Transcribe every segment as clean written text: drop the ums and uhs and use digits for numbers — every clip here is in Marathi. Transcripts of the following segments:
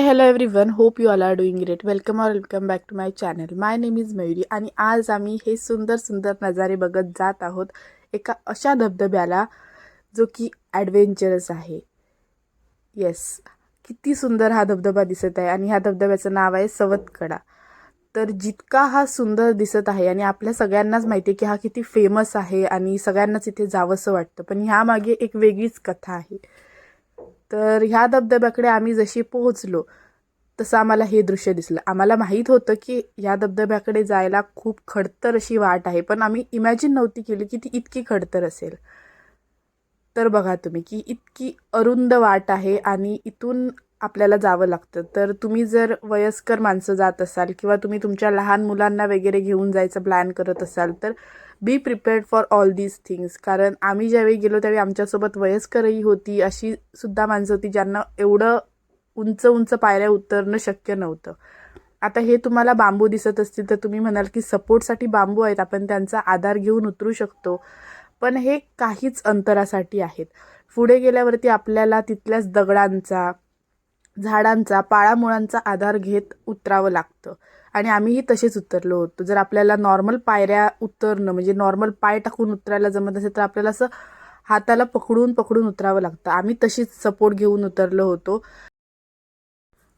hello everyone. Hope you all are doing great. Welcome back to my channel. My name is Mayuri आणि आज आम्ही हे सुंदर सुंदर नजारे बघत जात आहोत एका अशा धबधब्याला जो की ॲडव्हेंचरस आहे. येस, किती सुंदर हा धबधबा दिसत आहे आणि ह्या धबधब्याचं नाव आहे सवतकडा. तर जितका हा सुंदर दिसत आहे आणि आपल्या सगळ्यांनाच माहिती आहे की हा किती फेमस आहे आणि सगळ्यांनाच इथे जावंसं वाटतं, पण ह्यामागे एक वेगळीच कथा आहे. तर ह्या धबधब्याकडे आम्ही जशी पोहोचलो तसं आम्हाला हे दृश्य दिसलं. आम्हाला माहीत होतं की ह्या धबधब्याकडे जायला खूप खडतर अशी वाट आहे, पण आम्ही इमॅजिन नव्हती केली की ती इतकी खडतर असेल. तर बघा तुम्ही की इतकी अरुंद वाट आहे आणि इथून आपल्याला जावं लागतं. तर तुम्ही जर वयस्कर माणसं जात असाल किंवा तुम्ही तुमच्या लहान मुलांना वगैरे घेऊन जायचं प्लॅन करत असाल तर बी prepared for all these things. कारण आम्ही ज्यावेळी गेलो त्यावेळी आमच्यासोबत वयस्करही होती, अशी सुद्धा माणसं होती ज्यांना एवढं उंच उंच पायऱ्या उतरणं शक्य नव्हतं. आता हे तुम्हाला बांबू दिसत असतील तर तुम्ही म्हणाल की सपोर्टसाठी बांबू आहेत, आपण त्यांचा आधार घेऊन उतरू शकतो, पण हे काहीच अंतरासाठी आहेत. पुढे गेल्यावरती आपल्याला तिथल्याच दगडांचा, झाडांचा, पाळामुळांचा आधार घेत उतरावं लागतं आणि आम्हीही तसेच उतरलो होतो. जर आपल्याला नॉर्मल पायऱ्या उतरणं म्हणजे नॉर्मल पाय टाकून उतरायला जमत असेल तर आपल्याला असं हाताला पकडून पकडून उतरावं लागतं. आम्ही तशीच सपोर्ट घेऊन उतरलो होतो.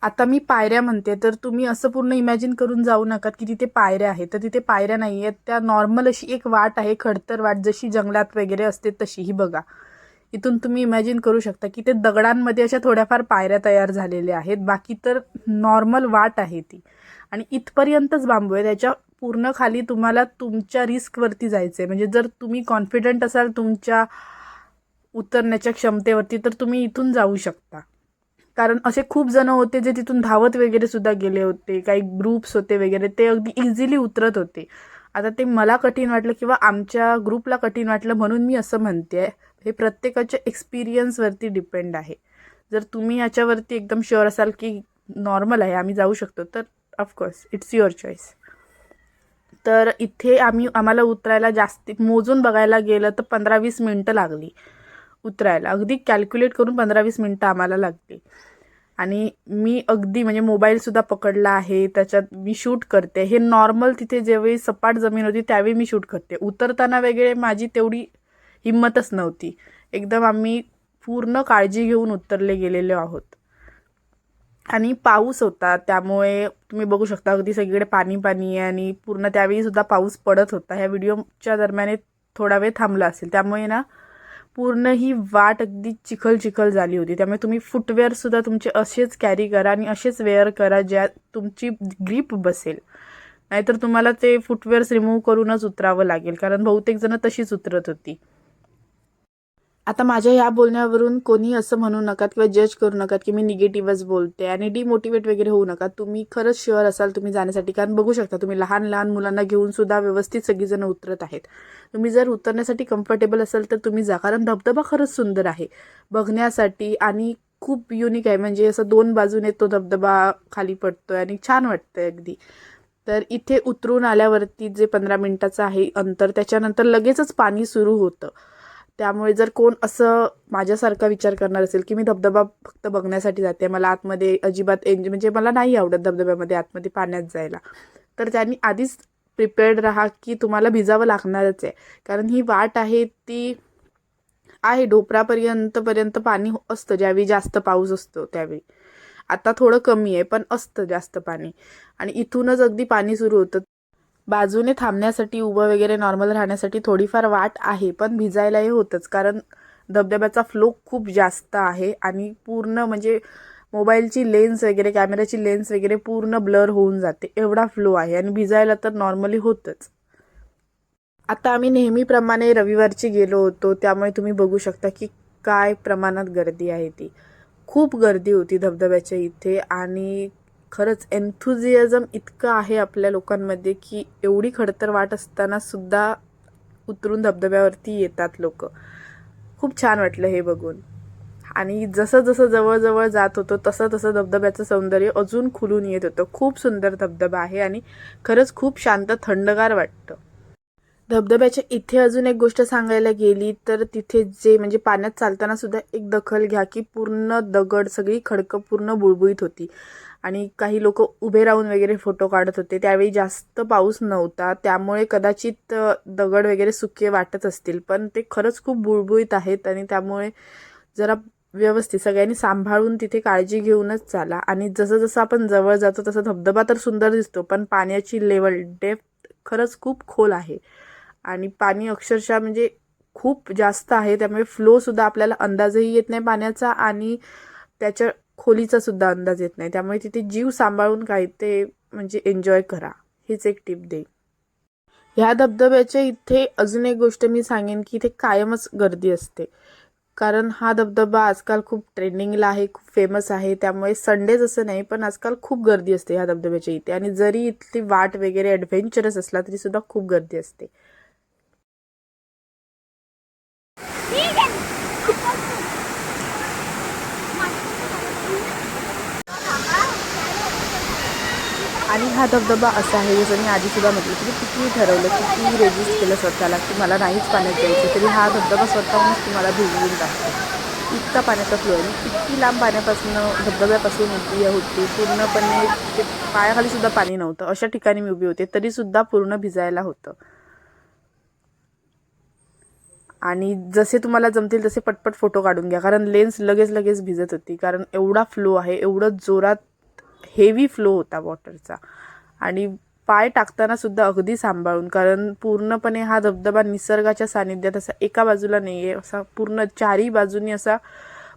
आता मी पायऱ्या म्हणते तर तुम्ही असं पूर्ण इमॅजिन करून जाऊ नका की तिथे पायऱ्या आहेत. तर तिथे पायऱ्या नाही आहेत, त्या नॉर्मल अशी एक वाट आहे, खडतर वाट, जशी जंगलात वगैरे असते तशीही बघा. इथून तुम्ही इमॅजिन करू शकता की ते दगडांमध्ये अशा थोड्याफार पायऱ्या तयार झालेल्या आहेत, बाकी तर नॉर्मल वाट आहे ती. आणि इथपर्यंतच बांबू आहे, त्याच्या पूर्ण खाली तुम्हाला तुमच्या रिस्कवरती जायचं आहे. म्हणजे जर तुम्ही कॉन्फिडंट असाल तुमच्या उतरण्याच्या क्षमतेवरती तर तुम्ही इथून जाऊ शकता. कारण असे खूप जण होते जे तिथून धावत वगैरे सुद्धा गेले होते, काही ग्रुप्स होते वगैरे, ते अगदी इझिली उतरत होते. आता ते मला कठीण वाटलं किंवा आमच्या ग्रुपला कठीण वाटलं म्हणून मी असं म्हणते. हे प्रत्येकाच्या एक्सपिरियन्सवरती डिपेंड आहे. जर तुम्ही याच्यावरती एकदम शुअर असाल की नॉर्मल आहे, आम्ही जाऊ शकतो, तर ऑफकोर्स इट्स युअर चॉईस. तर इथे आम्हाला उतरायला जास्ती मोजून बघायला गेलं तर 15-20 मिनटं लागली उतरायला. अगदी कॅल्क्युलेट करून 15-20 मिनटं आम्हाला लागली. आणि मी अगदी म्हणजे मोबाईलसुद्धा पकडला आहे, त्याच्यात मी शूट करते. हे नॉर्मल तिथे ज्यावेळी सपाट जमीन होती त्यावेळी मी शूट करते. उतरताना वगैरे माझी तेवढी हिंमतच नव्हती. एकदम आम्ही पूर्ण काळजी घेऊन उतरले गेलेलो आहोत. आणि पाऊस होता त्यामुळे तुम्ही बघू शकता अगदी सगळीकडे पाणी पाणी आहे आणि पूर्ण त्यावेळी सुद्धा पाऊस पडत होता. ह्या व्हिडिओच्या दरम्यान थोडा वेळ थांबला असेल, त्यामुळे ना पूर्ण ही वाट अगदी चिखल चिखल झाली होती. त्यामुळे तुम्ही फुटवेअरसुद्धा तुमचे असेच कॅरी करा आणि असेच वेअर करा ज्यात तुमची ग्रीप बसेल. नाहीतर तुम्हाला ते फुटवेअर्स रिमूव्ह करूनच उतरावं लागेल, कारण बहुतेक जण तशीच उतरत होती. आता माझ्या ह्या बोलण्यावरून कोणी असं म्हणू नका किंवा जज करू नका की मी निगेटिव्हच बोलते आणि डिमोटिवेट वगैरे होऊ नका. तुम्ही खरंच शुअर असाल तुम्ही जाण्यासाठी, कारण बघू शकता तुम्ही लहान लहान मुलांना घेऊन सुद्धा व्यवस्थित सगळीजण उतरत आहेत. तुम्ही जर उतरण्यासाठी कम्फर्टेबल असाल तर तुम्ही जा, कारण धबधबा खरंच सुंदर आहे बघण्यासाठी आणि खूप युनिक आहे. म्हणजे असं 2 बाजूने तो धबधबा खाली पडतोय आणि छान वाटतंय अगदी. तर इथे उतरून आल्यावरती जे 15 मिनिटाचं आहे अंतर, त्याच्यानंतर लगेचच पाणी सुरू होतं. त्यामुळे जर कोण असं माझ्यासारखा विचार करणार असेल की मी धबधबा फक्त बघण्यासाठी जाते, मला आतमध्ये अजिबात म्हणजे मला नाही आवडत धबधब्यामध्ये आतमध्ये पाण्यात जायला, तर त्यांनी आधीच प्रिपेअर्ड राहा की तुम्हाला भिजावं लागणारच आहे. कारण ही वाट आहे ती आहे ढोपरापर्यंत पाणी असतं ज्यावेळी जास्त पाऊस असतो त्यावेळी. आता थोडं कमी आहे पण असतं जास्त पाणी आणि इथूनच अगदी पाणी सुरू होतं. बाजूने थांबण्यासाठी उभं वगैरे नॉर्मल राहण्यासाठी थोडीफार वाट आहे, पण भिजायलाही होतंच, कारण धबधब्याचा फ्लो खूप जास्त आहे आणि पूर्ण म्हणजे मोबाईलची लेन्स वगैरे, कॅमेऱ्याची लेन्स वगैरे पूर्ण ब्लर होऊन जाते, एवढा फ्लो आहे आणि भिजायला तर नॉर्मली होतंच. आता आम्ही नेहमीप्रमाणे रविवारची गेलो होतो, त्यामुळे तुम्ही बघू शकता की काय प्रमाणात गर्दी आहे. ती खूप गर्दी होती धबधब्याच्या इथे आणि खरंच एन्थुझियाझम इतकं आहे आपल्या लोकांमध्ये की एवढी खडतर वाट असताना सुद्धा उतरून धबधब्यावरती येतात लोक. खूप छान वाटलं हे बघून. आणि जसं जसं जवळजवळ जात होतो तसं तसं धबधब्याचं सौंदर्य अजून खुलून येत होतं. खूप सुंदर धबधबा आहे आणि खरंच खूप शांत थंडगार वाटतं. धबधब्याच्या इथे अजून एक गोष्ट सांगायला गेली तर तिथे जे म्हणजे पाण्यात चालताना सुद्धा एक दखल घ्या की पूर्ण दगड, सगळी खडकं पूर्ण बुळबुळीत होती आणि काही लोक उभे राहून वगैरे फोटो काढत होते. त्यावेळी जास्त पाऊस नव्हता, त्यामुळे कदाचित दगड वगैरे सुके वाटत असतील, पण ते खरंच खूप बुळबुळीत आहेत आणि त्यामुळे जरा व्यवस्थित सगळ्यांनी सांभाळून तिथे काळजी घेऊनच चाला. आणि जसं जसं आपण जवळ जातो तसं धबधबा तर सुंदर दिसतो, पण पाण्याची लेवल डेप्थ खरंच खूप खोल आहे आणि पाणी अक्षरशः म्हणजे खूप जास्त आहे. त्यामुळे फ्लोसुद्धा आपल्याला अंदाजही येत नाही पाण्याचा आणि त्याच्या खोलीचा सुद्धा अंदाज येत नाही. त्यामुळे तिथे जीव सांभाळून काय ते म्हणजे एन्जॉय करा, हीच एक टिप देईन. ह्या धबधब्याच्या इथे अजून एक गोष्ट मी सांगेन की इथे कायमच गर्दी असते, कारण हा धबधबा आजकाल खूप ट्रेंडिंगला आहे, खूप फेमस आहे. त्यामुळे संडेज असं नाही, पण आजकाल खूप गर्दी असते ह्या धबधब्याच्या इथे. आणि जरी इथली वाट वगैरे ॲडव्हेंचरस असला तरी सुद्धा खूप गर्दी असते. आणि हा धबधबा असा आहे, जसं मी आधीसुद्धा म्हटलं की किती ठरवलं, किती रेजिस्ट केलं स्वतःला की मला नाहीच पाण्यात जायचं, तरी हा धबधबा स्वतःहूनच तुम्हाला भिजवून टाकतो. इतका पाण्याचा फ्लो आहे, इतकी लांब पाण्यापासून धबधब्यापासून उभी होती पूर्णपणे, ते पायाखाली सुद्धा पाणी नव्हतं अशा ठिकाणी मी उभी होते, तरीसुद्धा पूर्ण भिजायला होतं. आणि जसे तुम्हाला जमतील तसे पटपट फोटो काढून घ्या, कारण लेन्स लगेच लगेच भिजत होती, कारण एवढा फ्लो आहे, एवढं जोरात हेवी फ्लो होता वॉटरचा. आणि पाय टाकताना सुद्धा अगदी सांभाळून, कारण पूर्णपणे हा धबधबा निसर्गाच्या सानिध्यात असा एका बाजूला नाही आहे, असा पूर्ण चारही बाजूनी असा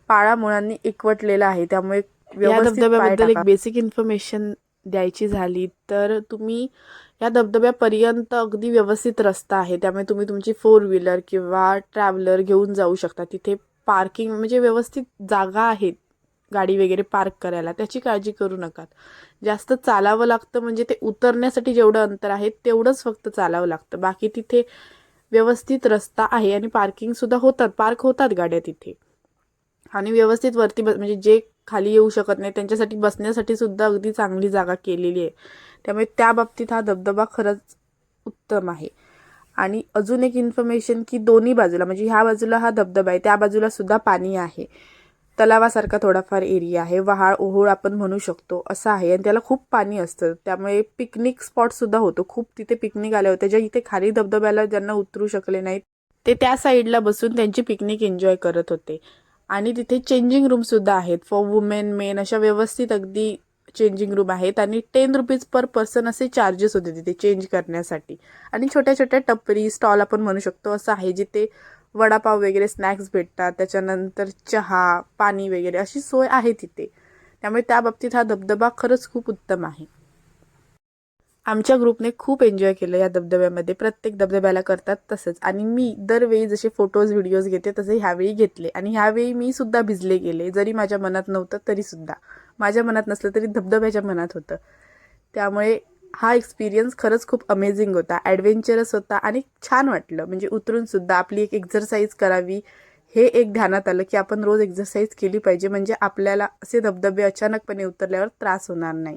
पाळामुळांनी एकवटलेला आहे. त्यामुळे या धबधब्याबद्दल एक बेसिक इन्फॉर्मेशन द्यायची झाली तर तुम्ही या धबधब्यापर्यंत अगदी व्यवस्थित रस्ता आहे, त्यामुळे तुम्ही तुमची 4 व्हीलर किंवा ट्रॅव्हलर घेऊन जाऊ शकता. तिथे पार्किंग म्हणजे व्यवस्थित जागा आहेत गाडी वगैरे पार्क करायला, त्याची काळजी करू नका. जास्त चालावं लागतं, म्हणजे ते उतरण्यासाठी जेवढं अंतर आहे तेवढंच फक्त चालावं लागतं. बाकी तिथे व्यवस्थित रस्ता आहे आणि पार्किंगसुद्धा होतात, पार्क होतात गाड्या तिथे. आणि व्यवस्थित वरती म्हणजे जे खाली येऊ शकत नाही त्यांच्यासाठी बसण्यासाठी सुद्धा अगदी चांगली जागा केलेली आहे. त्यामुळे त्या बाबतीत हा धबधबा खरंच उत्तम आहे. आणि अजून एक इन्फॉर्मेशन की दोन्ही बाजूला, म्हणजे ह्या बाजूला हा धबधबा आहे, त्या बाजूला सुद्धा पाणी आहे, तलावासारखा थोडाफार एरिया आहे, वहाळ ओहोळ आपण म्हणू शकतो असं आहे. आणि त्याला खूप पाणी असतं, त्यामुळे पिकनिक स्पॉटसुद्धा होतो. खूप तिथे पिकनिक आले होते, ज्या इथे खाली धबधब्याला ज्यांना उतरू शकले नाहीत ते त्या साईडला बसून त्यांची पिकनिक एन्जॉय करत होते. आणि तिथे चेंजिंग रूमसुद्धा आहेत फॉर वुमेन मेन, अशा व्यवस्थित अगदी चेंजिंग रूम आहेत. आणि 10 रुपीज पर पर्सन असे चार्जेस होते तिथे चेंज करण्यासाठी. आणि छोट्या छोट्या टपरी स्टॉल आपण म्हणू शकतो असं आहे, जिथे वडापाव वगैरे स्नॅक्स भेटतात, त्याच्यानंतर चहा पाणी वगैरे अशी सोय आहे तिथे. त्यामुळे त्या बाबतीत हा धबधबा खरंच खूप उत्तम आहे. आमच्या ग्रुपने खूप एन्जॉय केलं या धबधब्यामध्ये, प्रत्येक धबधब्याला करतात तसंच. आणि मी दरवेळी जसे फोटोज व्हिडिओज घेते तसे ह्यावेळी घेतले, आणि ह्यावेळी मी सुद्धा भिजले गेले, जरी माझ्या मनात नव्हतं तरीसुद्धा. माझ्या मनात नसलं तरी धबधब्याच्या मनात होतं. त्यामुळे हा एक्सपिरियन्स खरंच खूप अमेझिंग होता, ॲडव्हेंचरस होता आणि छान वाटलं. म्हणजे उतरूनसुद्धा आपली एक एक्झरसाईज करावी हे एक ध्यानात आलं की आपण रोज एक्झरसाईज केली पाहिजे, म्हणजे आपल्याला असे धबधबे अचानकपणे उतरल्यावर त्रास होणार नाही.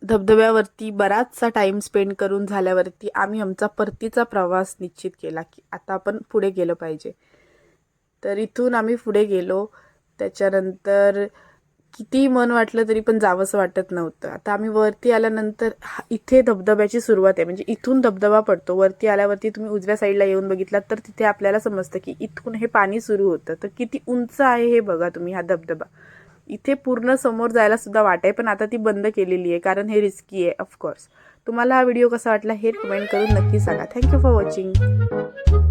धबधब्यावरती बराचसा टाईम स्पेंड करून झाल्यावरती आम्ही आमचा परतीचा प्रवास निश्चित केला की आता आपण पुढे गेलं पाहिजे. तर इथून आम्ही पुढे गेलो. त्याच्यानंतर किती मन वाटलं तरी पण जावंसं वाटत नव्हतं. आता आम्ही वरती आल्यानंतर इथे धबधब्याची सुरुवात आहे, म्हणजे इथून धबधबा पडतो. वरती आल्यावरती तुम्ही उजव्या साईडला येऊन बघितलात तर तिथे आपल्याला समजतं की इथून हे पाणी सुरू होतं. तर किती उंच आहे हे बघा तुम्ही, हा धबधबा. इथे पूर्ण समोर जायला सुद्धा वाट आहे, पण आता ती बंद केलेली आहे कारण हे रिस्की आहे ऑफकोर्स. तुम्हाला हा व्हिडिओ कसा वाटला हे कमेंट करून नक्की सांगा. Thank you for watching.